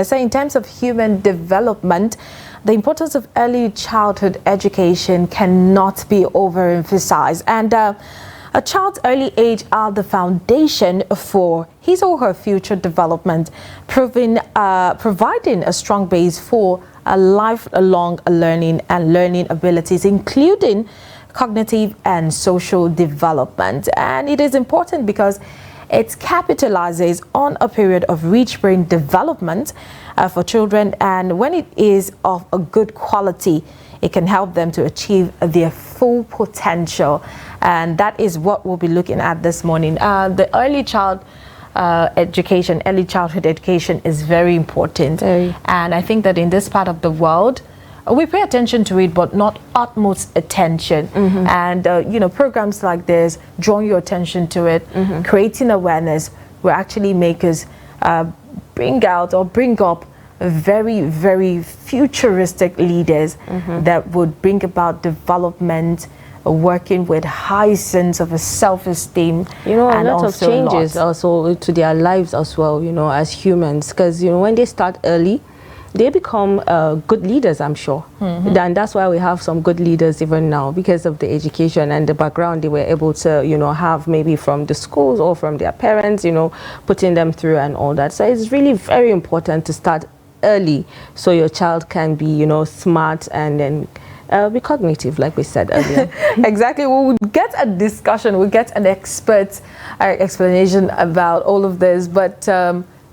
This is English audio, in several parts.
So in terms of human development, the importance of early childhood education cannot be overemphasized. And a child's early age are the foundation for his or her future development, providing a strong base for a lifelong learning and learning abilities, including cognitive and social development. And it is important because it capitalizes on a period of rich brain development for children, and when it is of a good quality, it can help them to achieve their full potential. And that is what we'll be looking at this morning. The early childhood education is very important. And I think that in this part of the world, we pay attention to it, but not utmost attention. And, programs like this, drawing your attention to it, creating awareness, will actually make us bring up very, very futuristic leaders that would bring about development, working with high sense of a self-esteem. A lot of changes also to their lives as well, as humans. Because, when they start early, they become good leaders, I'm sure. And that's why we have some good leaders even now, because of the education and the background they were able to, have maybe from the schools or from their parents, putting them through and all that. So it's really very important to start early so your child can be, smart and then be cognitive, like we said earlier. Exactly. We would get a discussion, we'll get an expert explanation about all of this, but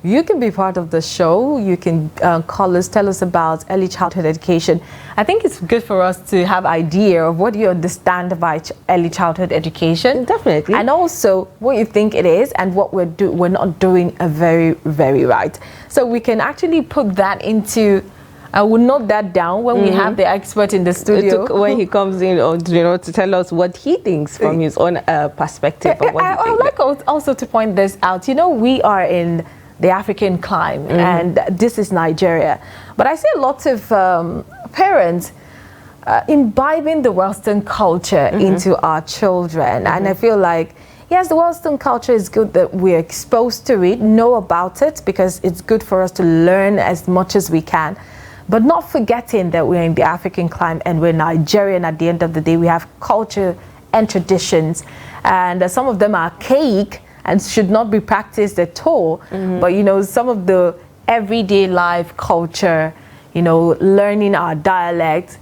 you can be part of the show. You can call us, tell us about early childhood education. I think it's good for us to have idea of what you understand about early childhood education. Definitely. And also what you think it is and what we're not doing very, very right. So we can actually put that into, we'll note that down when we have the expert in the studio. When he comes in, to tell us what he thinks from his own perspective. I would like also to point this out. We are in the African clime, and this is Nigeria. But I see lots of parents imbibing the Western culture into our children. And I feel like, yes, the Western culture is good that we're exposed to it, know about it, because it's good for us to learn as much as we can. But not forgetting that we're in the African clime and we're Nigerian. At the end of the day, we have culture and traditions, and some of them are archaic and should not be practiced at all. But some of the everyday life culture, learning our dialect,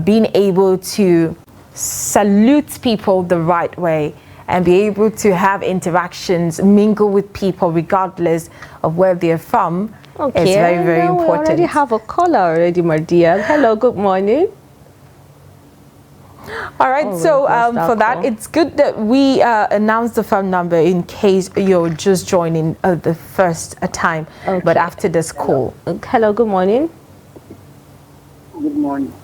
being able to salute people the right way and be able to have interactions, mingle with people regardless of where they're from. It's very, very important. We already have a caller already, my dear. Hello, good morning. All right, for that, it's good that we announce the phone number in case you're just joining the first time, but after this call. Hello, good morning. Good morning.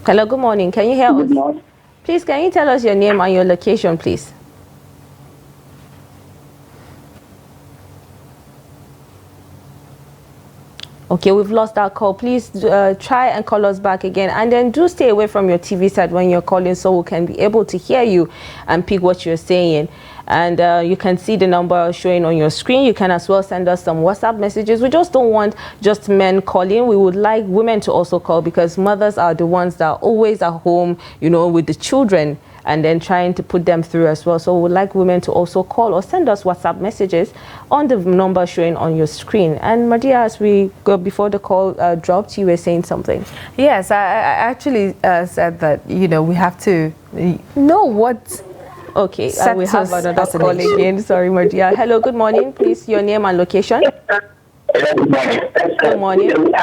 Hello, good morning. Can you hear us? Good morning. Please, can you tell us your name and your location, please? Okay, we've lost our call. Please try and call us back again. And then do stay away from your TV set when you're calling so we can be able to hear you and pick what you're saying. And you can see the number showing on your screen. You can as well send us some WhatsApp messages. We just don't want just men calling. We would like women to also call, because mothers are the ones that are always at home, with the children, and then trying to put them through as well. So we would like women to also call or send us WhatsApp messages on the number showing on your screen. And Madia, as we go before the call dropped, you were saying something. Yes, I actually said that, we have to know what. Okay, we have another call again. Sorry, Madia. Hello, good morning. Please, your name and location. Good morning. Good morning.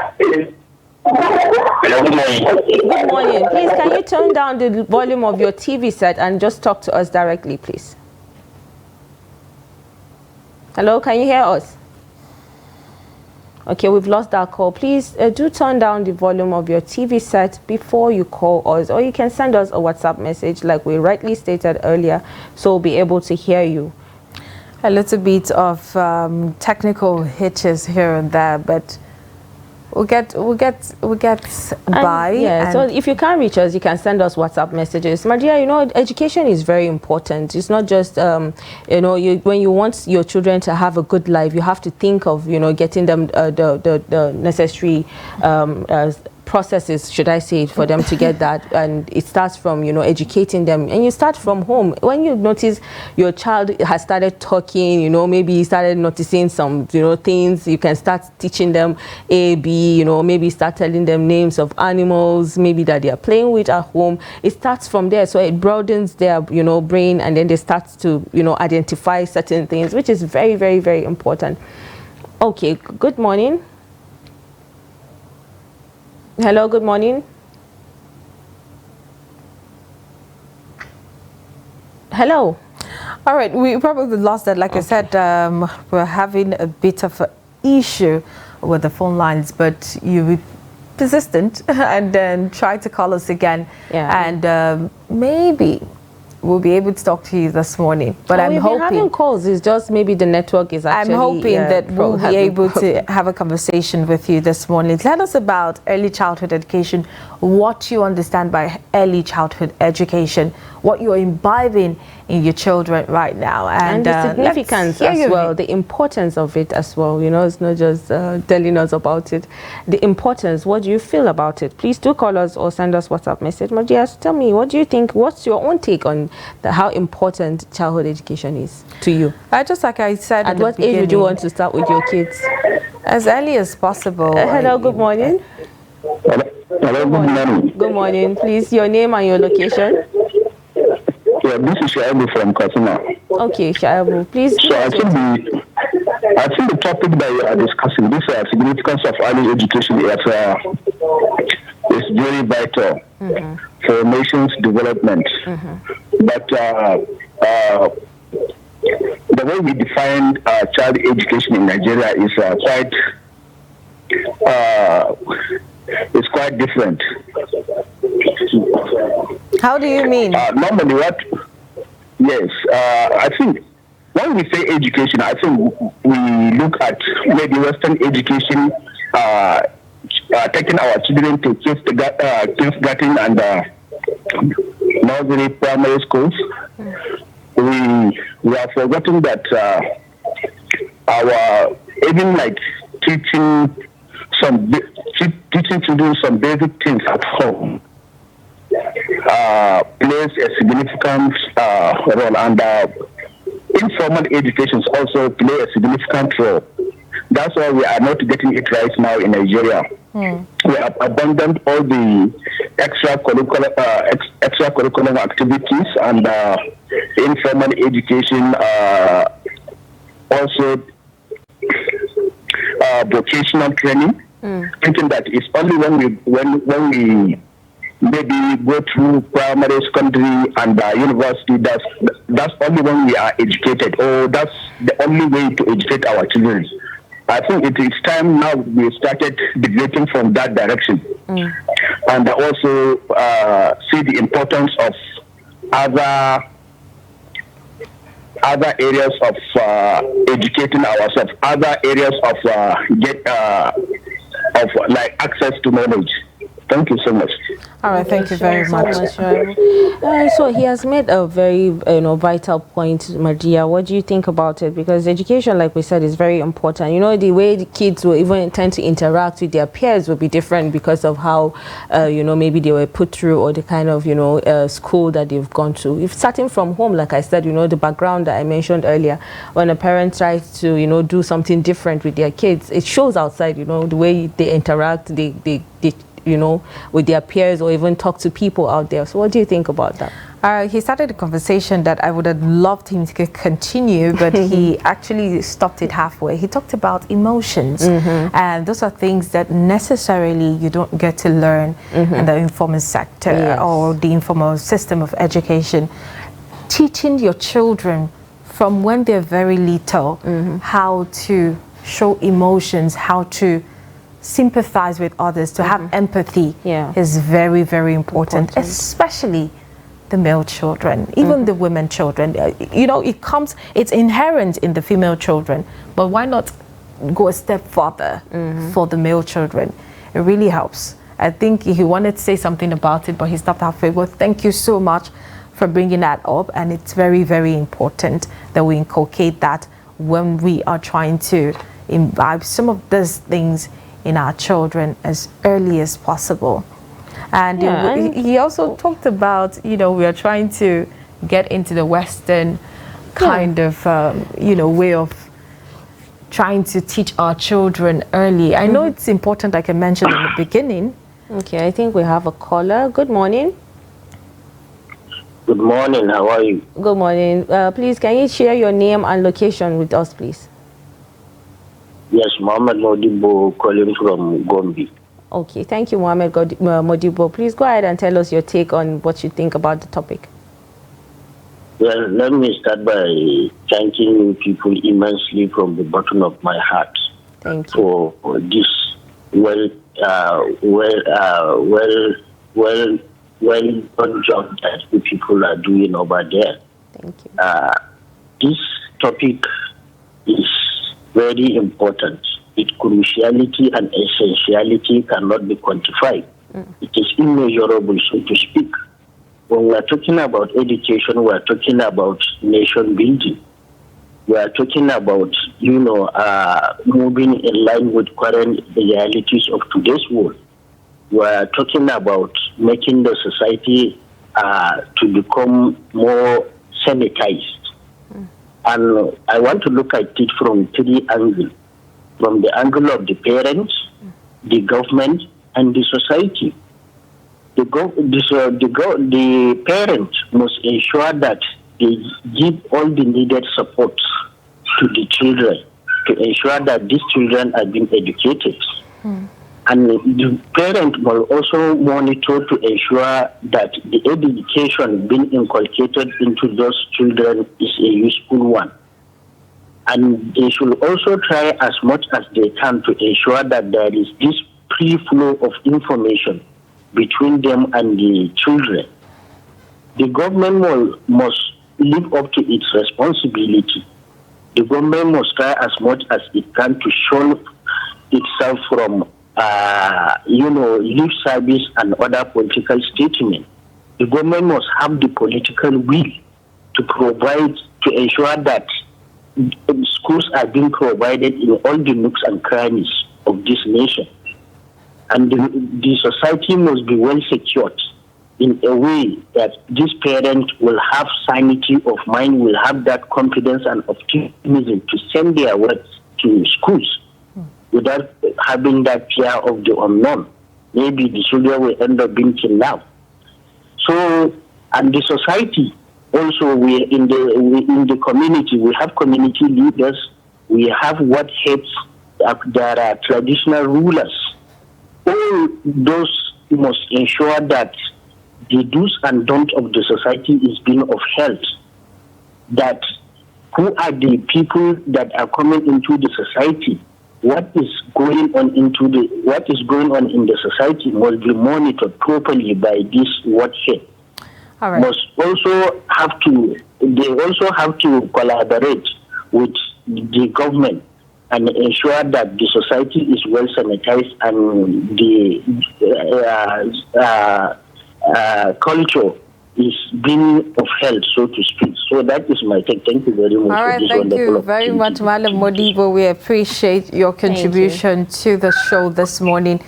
Good morning. Please, can you turn down the volume of your TV set and just talk to us directly, please? Hello, can you hear us? Okay, we've lost our call. Please do turn down the volume of your TV set before you call us, or you can send us a WhatsApp message like we rightly stated earlier, so we'll be able to hear you. A little bit of technical hitches here and there, but we'll get by. Yeah, so if you can't reach us, you can send us WhatsApp messages. Maria, you know, education is very important. It's not just, you know, when you want your children to have a good life, you have to think of, you know, getting them the necessary processes, should I say, for them to get that. And it starts from, you know, educating them, and you start from home. When you notice your child has started talking, you know, maybe he started noticing some, you know, things, you can start teaching them A, B, you know, maybe start telling them names of animals, maybe that they are playing with at home. It starts from there, so it broadens their, you know, brain, and then they start to, you know, identify certain things, which is very, very, very important. Okay, good morning. Hello, good morning. Hello. All right, we probably lost that. Like I said, we're having a bit of an issue with the phone lines, but you be persistent and then try to call us again. Yeah. And maybe we'll be able to talk to you this morning. But I'm hoping having calls. It's just maybe the network is actually. I'm hoping that we'll be able to have a conversation with you this morning. Tell us about early childhood education, what you understand by early childhood education, what you're imbibing in your children right now, and the significance as well, the importance of it as well. You know, it's not just telling us about it. The importance, what do you feel about it? Please do call us or send us WhatsApp message. Majias, tell me, what do you think? What's your own take on how important childhood education is to you? Just like I said, at what age would you want to start with your kids? As early as possible. Hello, good morning. Hello, good morning. Good morning. Please, your name and your location. Yeah, this is Shaibu from Katsina. Okay, Shaibu, please. So I think the topic that you are discussing, this significance of early education is very vital for nation's development. But the way we define child education in Nigeria is quite different. How do you mean? Normally, yes, I think when we say education, I think we look at maybe Western education, taking our children to kindergarten and nursery, primary schools. We have forgotten that our even like teaching children some basic things at home plays a significant role, and informal education also play a significant role. That's why we are not getting it right now in Nigeria. We have abandoned all the extracurricular activities, and informal education, also vocational training. Thinking that it's only when we maybe go through primary, secondary, and university, that's only when we are educated, or that's the only way to educate our children. I think it is time now we started deviating from that direction, and also see the importance of other areas of educating ourselves, other areas of like access to knowledge. Thank you so much. All right, thank you very much. So he has made a very vital point, Maria. What do you think about it? Because education, like we said, is very important. You know, the way the kids will even tend to interact with their peers will be different because of how maybe they were put through, or the kind of school that they've gone to. If starting from home, like I said, the background that I mentioned earlier, when a parent tries to do something different with their kids, it shows outside. The way they interact, they with their peers, or even talk to people out there. So what do you think about that? He started a conversation that I would have loved him to continue, but he actually stopped it halfway. He talked about emotions, and those are things that necessarily you don't get to learn in the informal sector or the informal system of education. Teaching your children from when they're very little how to show emotions, how to sympathize with others, to have empathy is very, very important, especially the male children, even the women children. It's inherent in the female children, but why not go a step further for the male children. It really helps. I think he wanted to say something about it, but he stopped halfway. Well, thank you so much for bringing that up, and it's very, very important that we inculcate that when we are trying to imbibe some of these things in our children as early as possible. And he also talked about, we are trying to get into the Western kind of, way of trying to teach our children early. I know it's important, like I mentioned in the beginning. Okay, I think we have a caller. Good morning. Good morning. How are you? Good morning. Please, can you share your name and location with us, please? Yes, Mohammed Modibo calling from Gombe. Okay, thank you, Mohammed Modibo. Please go ahead and tell us your take on what you think about the topic. Well, let me start by thanking you people immensely from the bottom of my heart. Thank you. For this well done job that the people are doing over there. Thank you. This topic is very important. Its cruciality and essentiality cannot be quantified. It is immeasurable, so to speak. When we are talking about education, we are talking about nation building. We are talking about, moving in line with current realities of today's world. We are talking about making the society to become more sanitized. And I want to look at it from three angles. From the angle of the parents, the government, and the society. The parents must ensure that they give all the needed support to the children to ensure that these children are being educated. And the parent will also monitor to ensure that the education being inculcated into those children is a useful one. And they should also try as much as they can to ensure that there is this free flow of information between them and the children. The government must live up to its responsibility. The government must try as much as it can to shield itself from, lip service and other political statements. The government must have the political will to provide, to ensure that schools are being provided in all the nooks and crannies of this nation. And the society must be well secured in a way that this parent will have sanity of mind, will have that confidence and optimism to send their words to schools without having that fear of the unknown. Maybe the children will end up being kidnapped. So, and the society also, we in the community, we have community leaders, we have what heads, there are traditional rulers. All those must ensure that the do's and don'ts of the society is being upheld. That who are the people that are coming into the society? What is going on in the society must be monitored properly by this head. All right. They also have to collaborate with the government and ensure that the society is well sanitized and the culture is being upheld, so to speak. So that is my take. Thank you very much. All right, thank you very much, Malam Modibo. We appreciate your contribution to the show this morning.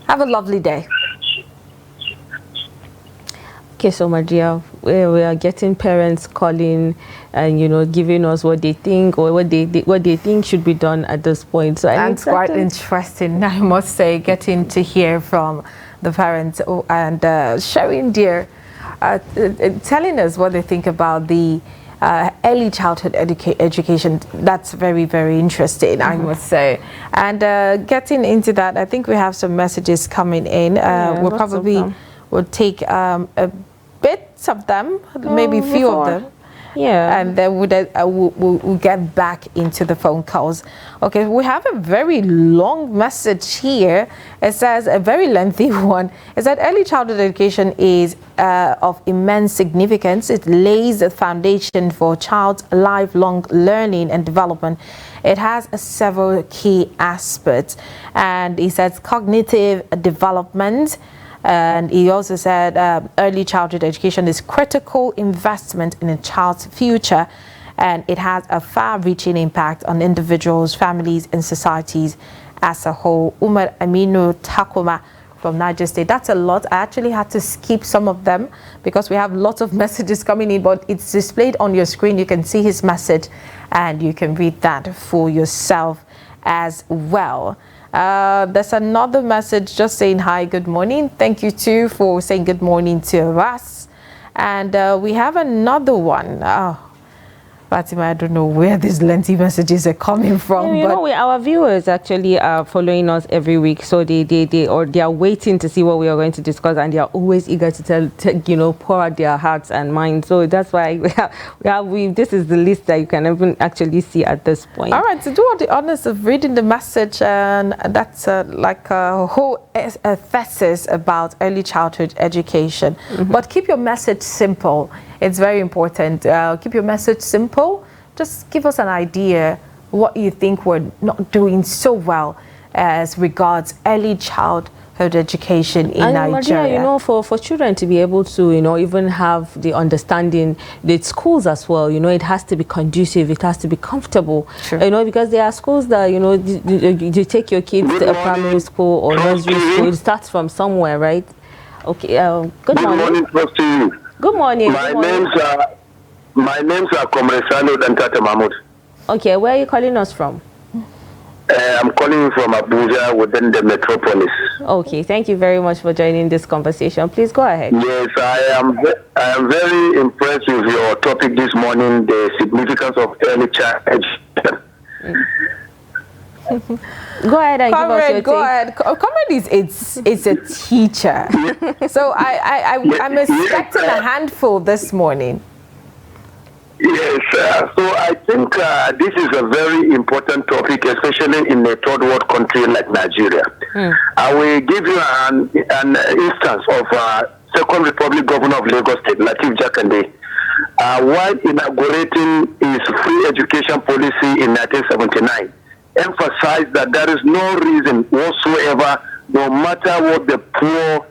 Have a lovely day. Okay, so my dear, we are getting parents calling and giving us what they think or what they think should be done at this point. So that's quite interesting, I must say, getting to hear from the parents and sharing their telling us what they think about the early childhood education. That's very, very interesting, I must say. And getting into that, I think we have some messages coming in. We'll probably take a bits of them, maybe a few of them. Yeah. And then we'll get back into the phone calls. Okay, we have a very long message here. It says, a very lengthy one. It said early childhood education is of immense significance. It lays the foundation for child's lifelong learning and development. It has several key aspects, and he says cognitive development. And he also said early childhood education is critical investment in a child's future, and it has a far-reaching impact on individuals, families, and societies as a whole. Umar Aminu Takuma from Niger State. That's a lot. I actually had to skip some of them because we have lots of messages coming in, but it's displayed on your screen. You can see his message and you can read that for yourself as well. There's another message just saying hi, good morning. Thank you too for saying good morning to us. And we have another one. Fatima, I don't know where these lengthy messages are coming from. You know, our viewers actually are following us every week, so they are waiting to see what we are going to discuss, and they are always eager to pour out their hearts and minds. So that's why this is the list that you can even actually see at this point. All right, to do all the honors of reading the message, and that's like a whole thesis about early childhood education. But keep your message simple. It's very important. Keep your message simple. Just give us an idea what you think we're not doing so well as regards early childhood education in Nigeria. Maria, you know, for children to be able to, even have the understanding, the schools as well, it has to be conducive, it has to be comfortable. Sure. Because there are schools that, you take your kids to a primary school or nursery school. It starts from somewhere, right? Okay. Good morning. Good morning, to you. Good morning. My names are Comrade Salud and Tata Mahmoud. Okay, where are you calling us from? I'm calling from Abuja, within the metropolis. Okay, thank you very much for joining this conversation. Please go ahead. Yes, I am very impressed with your topic this morning, the significance of early child education. Go ahead and Comrade, give us your go take. ahead. Comrade is a teacher. So I'm expecting a handful this morning. Yes, so I think this is a very important topic, especially in a third world country like Nigeria. I will give you an instance of Second Republic Governor of Lagos State, Lateef Jakande, while inaugurating his free education policy in 1979, emphasized that there is no reason whatsoever, no matter what the poor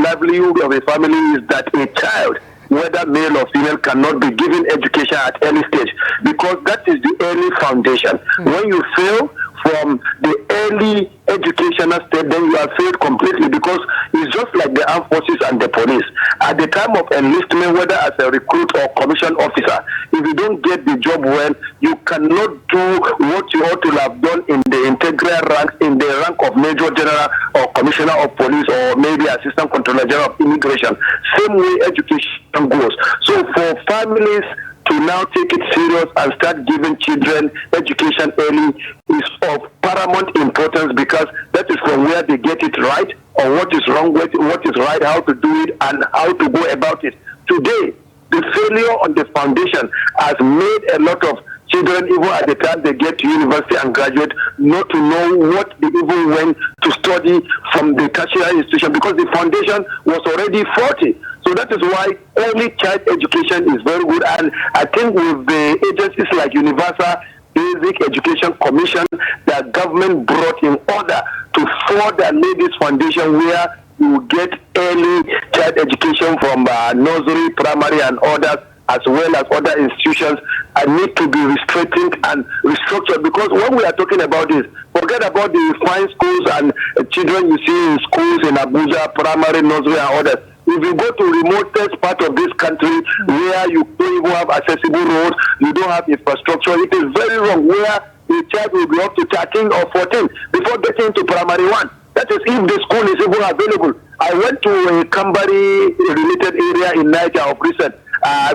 livelihood of a family is, that a child, whether male or female, cannot be given education at early stage, because that is the early foundation. When you fail from the early educational state, then you are failed completely, because it's just like the armed forces and the police. At the time of enlistment, whether as a recruit or commissioned officer, if you don't get the job well, you cannot do what you ought to have done in the integral rank, in the rank of Major General or Commissioner of Police, or maybe Assistant Controller General of Immigration. Same way education goes. So for families to now take it serious and start giving children education early is of paramount importance, because that is from where they get it right, or what is wrong with it, what is right, how to do it, and how to go about it. Today, the failure on the foundation has made a lot of children, even at the time they get to university and graduate, not to know what they even went to study from the tertiary institution, because the foundation was already faulty. So that is why early child education is very good. And I think with the agencies like Universal Basic Education Commission that government brought in order to further lay this foundation where you get early child education from nursery, primary, and others, as well as other institutions, need to be restricted and restructured. Because when we are talking about this, forget about the fine schools and children you see in schools in Abuja, primary, nursery, and others. If you go to remotest part of this country where you don't even have accessible roads, you don't have infrastructure, it is very wrong, where the child will be up to 13 or 14 before getting to primary 1. That is if the school is even available. I went to a Kambari-related area in Niger of recent,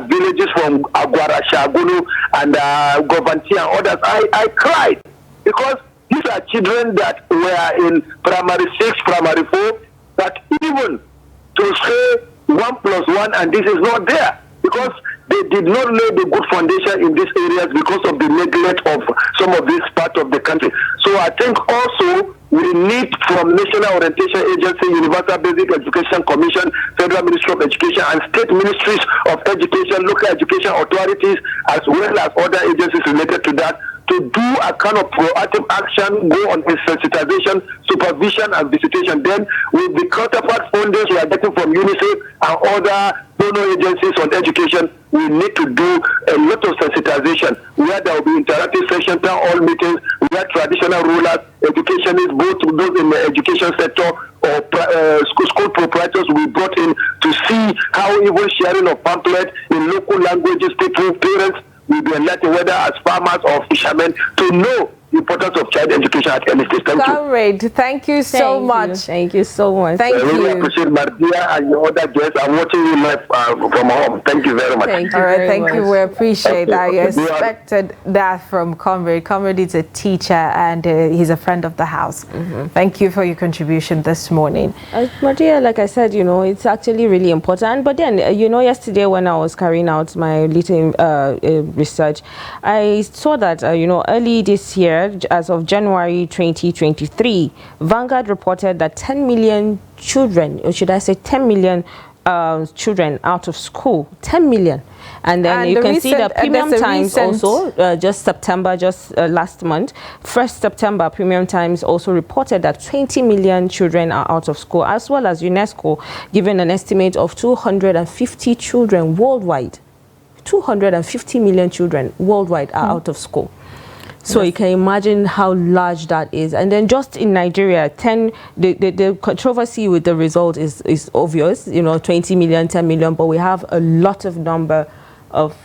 villages from Agwara, Shagunu, and Govanti and others. I cried, because these are children that were in primary 6, primary 4, that even to say 1 + 1, and this is not there, because they did not lay the good foundation in these areas because of the neglect of some of this part of the country. So I think also We need from National Orientation Agency, Universal Basic Education Commission, Federal Ministry of Education, and state ministries of education, local education authorities, as well as other agencies related to that, to do a kind of proactive action, go on sensitization, supervision, and visitation. Then, with the counterpart funding we are getting from UNICEF and other donor agencies on education, we need to do a lot of sensitization, where there will be interactive sessions, town hall meetings, where traditional rulers, educationists, both those in the education sector or school proprietors will be brought in to see how even sharing of pamphlets in local languages, people, parents, will be enlightened, whether as farmers or fishermen, to know the importance of child education at any stage. Thank you. Comrade, thank you so much. Thank you so much. Thank you. I really appreciate Mardia and your other guests. I'm watching you live from home. Thank you very much. Thank you. All right, very thank much. you. We appreciate that. You Okay. expected that from Comrade. Comrade is a teacher and he's a friend of the house. Thank you for your contribution this morning. Maria, like I said, you know, it's actually really important. But then, you know, yesterday when I was carrying out my little research, I saw that, you know, early this year, as of January 2023, Vanguard reported that 10 million children, or should I say 10 million children out of school, 10 million. And then you can see the Premium Times also, just September, last month, 1st September, Premium Times also reported that 20 million children are out of school, as well as UNESCO giving an estimate of 250 children worldwide. 250 million children worldwide are out of school. So you can imagine how large that is. And then just in Nigeria, the controversy with the result is obvious, you know, 20 million, 10 million, but we have a lot of number of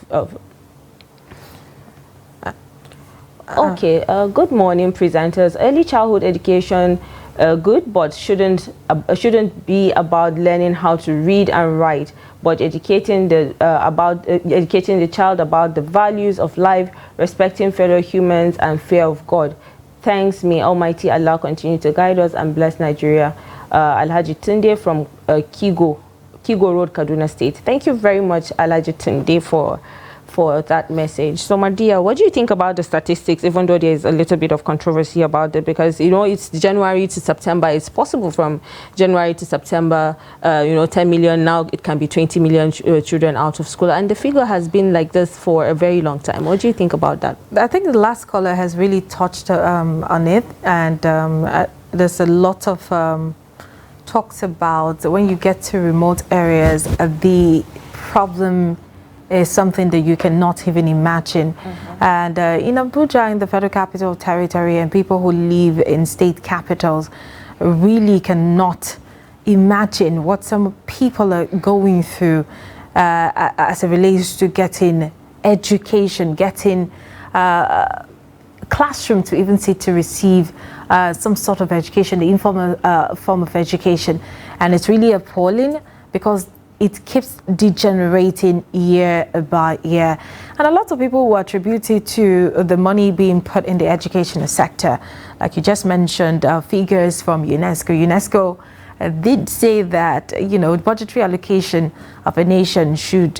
okay, good morning, presenters. Early childhood education, good, but shouldn't be about learning how to read and write, but educating the child about the values of life, respecting fellow humans, and fear of God. Thanks, may Almighty Allah continue to guide us and bless Nigeria. Alhaji Tunde from Kigo Road, Kaduna State. Thank you very much, Alhaji Tunde, for that message. So, Madia, what do you think about the statistics, even though there's a little bit of controversy about it? Because, you know, it's January to September. It's possible from January to September, you know, 10 million. Now it can be 20 million children out of school. And the figure has been like this for a very long time. What do you think about that? I think the last caller has really touched on it. And there's a lot of talks about when you get to remote areas, the problem is something that you cannot even imagine. And in Abuja, in the Federal Capital Territory, and people who live in state capitals really cannot imagine what some people are going through as it relates to getting education, getting classroom to even sit to receive some sort of education, the informal form of education. And it's really appalling because it keeps degenerating year by year. And a lot of people will attribute it to the money being put in the educational sector. Like you just mentioned, figures from UNESCO. UNESCO did say that, you know, budgetary allocation of a nation should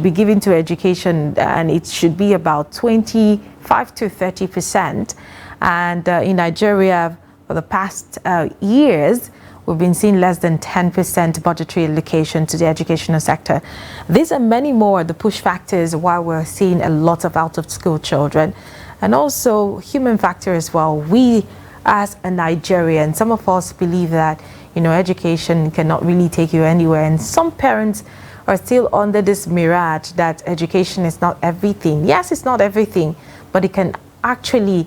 be given to education, and it should be about 25 to 30%. And in Nigeria, for the past years, we've been seeing less than 10% budgetary allocation to the educational sector. These are many more the push factors why we're seeing a lot of out-of-school children. And also human factor as well. We, as a Nigerian, some of us believe that, you know, education cannot really take you anywhere. And some parents are still under this mirage that education is not everything. Yes, it's not everything, but it can actually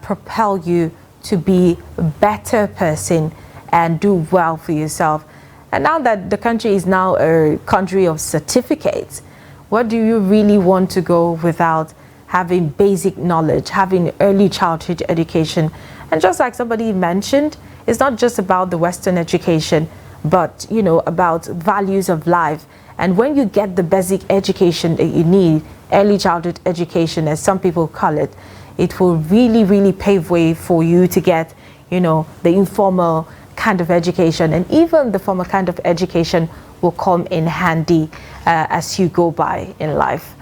propel you to be a better person and do well for yourself. And now that the country is now a country of certificates, what do you really want to go without having basic knowledge, having early childhood education? And just like somebody mentioned, it's not just about the Western education, but, you know, about values of life. And when you get the basic education that you need, early childhood education, as some people call it, it will really, really pave way for you to get, you know, the informal kind of education, and even the formal kind of education will come in handy as you go by in life.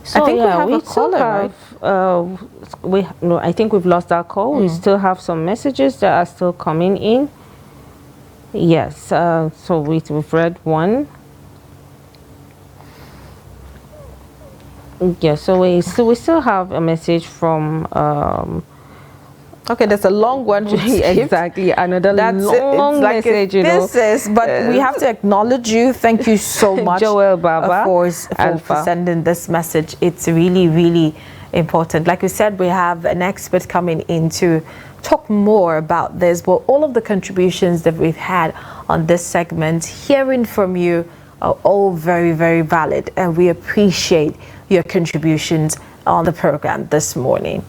So I think yeah, we have a caller, right? I think we've lost our call. We still have some messages that are still coming in. Yes, so we've read one. Yeah, so we still have a message from okay, there's a long one. Exactly, another long like message. But we have to acknowledge you. Thank you so much, Joel Baba, for sending this message. It's really, really important. Like we said, we have an expert coming in to talk more about this, but all of the contributions that we've had on this segment, hearing from you, are all very, very valid, and we appreciate your contributions on the program this morning.